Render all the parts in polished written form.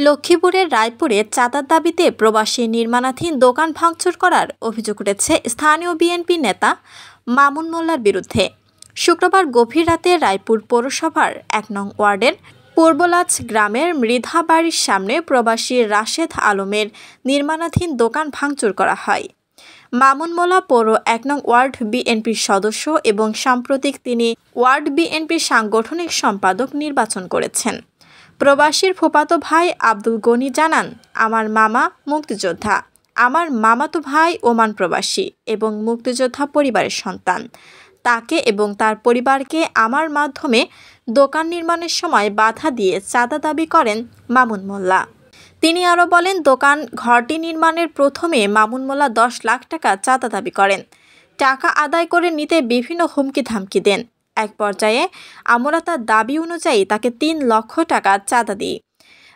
লক্ষ্মীপুরের রায়পুরে চাঁদার দাবিতে প্রবাসী নির্মাণাধীন দোকান ভাঙচুর করার অভিযোগ উঠেছে স্থানীয় বিএনপি নেতা মামুন মোল্লার বিরুদ্ধে। শুক্রবার গভীর রাতে রায়পুর পৌরসভার ১ নং ওয়ার্ডের পূর্বলাজ গ্রামের মৃধা বাড়ির সামনে প্রবাসী রাশেদ আলমের নির্মাণাধীন দোকান ভাঙচুর করা হয়। মামুন মোল্লা পৌর ১ নং ওয়ার্ড বিএনপির সদস্য এবং সাম্প্রতিক তিনি ওয়ার্ড বিএনপির সাংগঠনিক সম্পাদক নির্বাচন করেছেন। প্রবাসীর ফুফাতো ভাই আব্দুল গনি জানান, আমার মামা মুক্তিযোদ্ধা, আমার মামাতো ভাই ওমান প্রবাসী এবং মুক্তিযোদ্ধা পরিবারের সন্তান। তাকে এবং তার পরিবারকে আমার মাধ্যমে দোকান নির্মাণের সময় বাধা দিয়ে চাঁদা দাবি করেন মামুন মোল্লা। তিনি আরও বলেন, দোকান ঘরটি নির্মাণের প্রথমে মামুন মোল্লা ১০ লাখ টাকা চাঁদা দাবি করেন। টাকা আদায় করে নিতে বিভিন্ন হুমকি ধামকি দেন। এক পর্যায়ে আমরা তার দাবি অনুযায়ী তাকে ৩ লক্ষ টাকা চাঁদা দিই।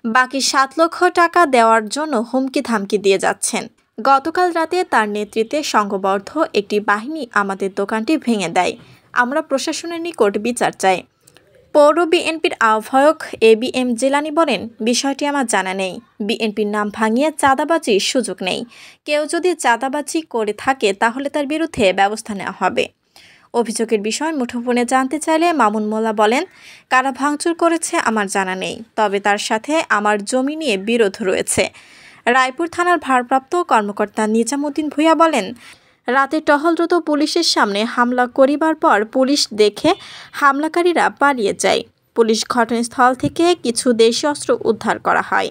বাকি ৭ লক্ষ টাকা দেওয়ার জন্য হুমকি ধামকি দিয়ে যাচ্ছেন। গতকাল রাতে তার নেতৃত্বে সংঘবদ্ধ একটি বাহিনী আমাদের দোকানটি ভেঙে দেয়। আমরা প্রশাসনের নিকট বিচার চাই। পৌর বিএনপির আহ্বায়ক ABM জিলানী বলেন, বিষয়টি আমার জানা নেই। বিএনপির নাম ভাঙিয়ে চাঁদাবাজির সুযোগ নেই। কেউ যদি চাঁদাবাজি করে থাকে তাহলে তার বিরুদ্ধে ব্যবস্থা নেওয়া হবে। অভিযোগের বিষয় মুঠোফোনে জানতে চাইলে মামুন মোল্লা বলেন, কারা ভাঙচুর করেছে আমার জানা নেই, তবে তার সাথে আমার জমি নিয়ে বিরোধ রয়েছে। রায়পুর থানার ভারপ্রাপ্ত কর্মকর্তা নিজামুদ্দিন ভূঁইয়া বলেন, রাতে টহলরত পুলিশের সামনে হামলা করিবার পর পুলিশ দেখে হামলাকারীরা পালিয়ে যায়। পুলিশ ঘটনাস্থল থেকে কিছু দেশীয় অস্ত্র উদ্ধার করা হয়।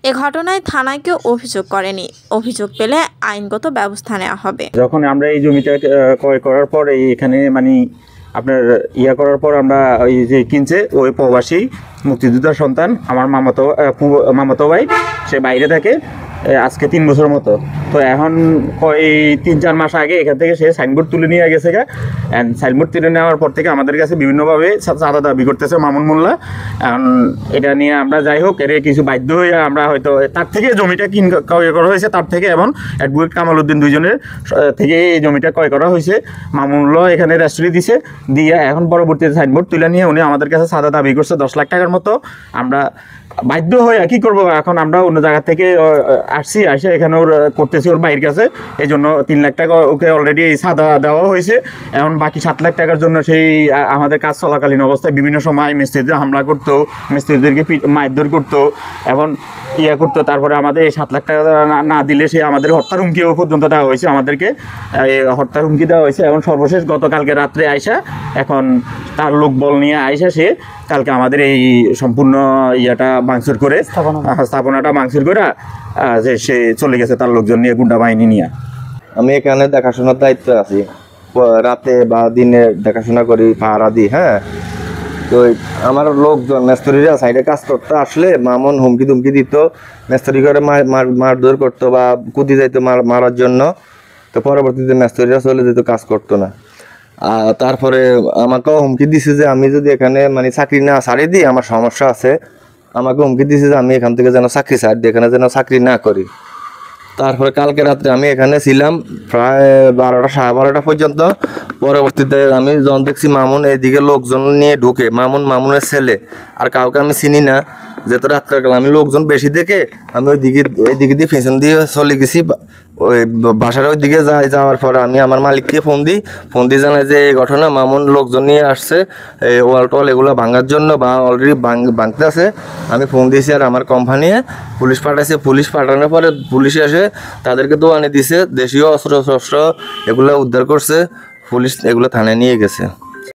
এ ঘটনায় থানায় কেউ অভিযোগ করেনি। অভিযোগ পেলে আইনগত ব্যবস্থা নেওয়া হবে। যখন আমরা এই জমিটা ক্রয় করার পর এখানে আপনার করার পর আমরা ওই যে কিনছে ওই প্রবাসী মুক্তিযোদ্ধার সন্তান আমার মামাতো ভাই, সে বাইরে থাকে আজকে ৩ বছর মতো। তো এখন এই ৩-৪ মাস আগে এখান থেকে সে সাইনবোর্ড তুলে নিয়ে গেছে। সাইনবোর্ড তুলে নেওয়ার পর থেকে আমাদের কাছে বিভিন্নভাবে চাঁদা দাবি করতেছে মামুন মোল্লা। এখন এটা নিয়ে আমরা যাই হোক এর কিছু বাধ্য হয়ে আমরা হয়তো তার থেকে জমিটা ক্রয় করা হয়েছে, তার থেকে এবং অ্যাডভোকেট কামাল উদ্দিন দুইজনের থেকে এই জমিটা ক্রয় করা হয়েছে। মামুন মোল্লা এখানে রেজিস্ট্রি দিয়ে এখন পরবর্তীতে সাইনবোর্ড তুলে নিয়ে উনি আমাদের কাছে চাঁদা দাবি করছে ১০ লাখ টাকার মতো। আমরা বাধ্য হয়ে কী করবো, এখন আমরা অন্য জায়গা থেকে আসছি, এসে এখানে ওর করতেছি ওর বাইরের কাছে। এই জন্য ৩ লাখ টাকা ওকে অলরেডি চাঁদা দেওয়া হয়েছে। এখন বাকি ৭ লাখ টাকার জন্য সেই আমাদের কাজ চলাকালীন অবস্থায় বিভিন্ন সময় মিস্ত্রিদের হামলা করতো, মিস্ত্রিদেরকে মারধর করতো এবং করতো। তারপরে আমাদের এই ৭ লাখ টাকা না দিলে সে আমাদের হত্যার হুমকিও পর্যন্ত দেওয়া হয়েছে, আমাদেরকে হত্যার হুমকি দেওয়া হয়েছে। এবং সর্বশেষ গতকালকে রাত্রে আইসা এখন তার লোকবল নিয়ে আইসা সে কালকে আমাদের এই সম্পূর্ণ ভাঙচুর করে স্থাপনাটা ভাঙচুর করে যে সে চলে গেছে তার লোকজন নিয়ে, গুন্ডা বাহিনী নিয়ে। আমি এখানে দেখাশোনার দায়িত্বে আছি, রাতে বা দিনে দেখাশোনা করি, পাহারা দিই। হ্যাঁ, তো আমার লোকজন মিস্ত্রিরা সাইডে কাজ করতে আসলে মামুন হুমকি ধুমকি দিত, মিস্ত্রি করে মারধর করতো বা কুদি যাইতো মারার জন্য। তো পরবর্তীতে মিস্ত্রিরা চলে যেত, কাজ করতো না। তারপরে আমাকেও হুমকি দিছে যে আমি যদি এখানে চাকরি না ছাড়িয়ে দিই আমার সমস্যা আছে। আমাকে হুমকি দিছে যে আমি এখান থেকে যেন চাকরি ছাড় দিই, এখানে যেন চাকরি না করি। তারপরে কালকে রাত্রে আমি এখানে ছিলাম প্রায় ১২টা ১২:৩০ পর্যন্ত। পরবর্তীতে আমি যখন দেখছি মামুন এইদিকে লোকজন নিয়ে ঢুকে, মামুনের ছেলে, আর কাউকে আমি চিনি না। যেহেতু রাত্রে আমি লোকজন বেশি দেখে আমি এইদিকে দিয়ে পেছন দিয়ে চলে গেছি ওই বাসার ওই দিকে যাওয়ার পরে আমি আমার মালিককে ফোন দিয়ে জানাই যে এই ঘটনা, মামুন লোকজন নিয়ে আসছে এই ওয়াল টোয়াল এগুলো ভাঙার জন্য বা অলরেডি ভাঙতে আছে। আমি ফোন দিয়েছি আর আমার কোম্পানি পুলিশ পাঠাইছে। পুলিশ পাঠানোর পরে পুলিশ এসে তাদেরকে দোয়ানি দিছে, দেশীয় অস্ত্র এগুলো উদ্ধার করছে। পুলিশ এগুলো থানায় নিয়ে গেছে।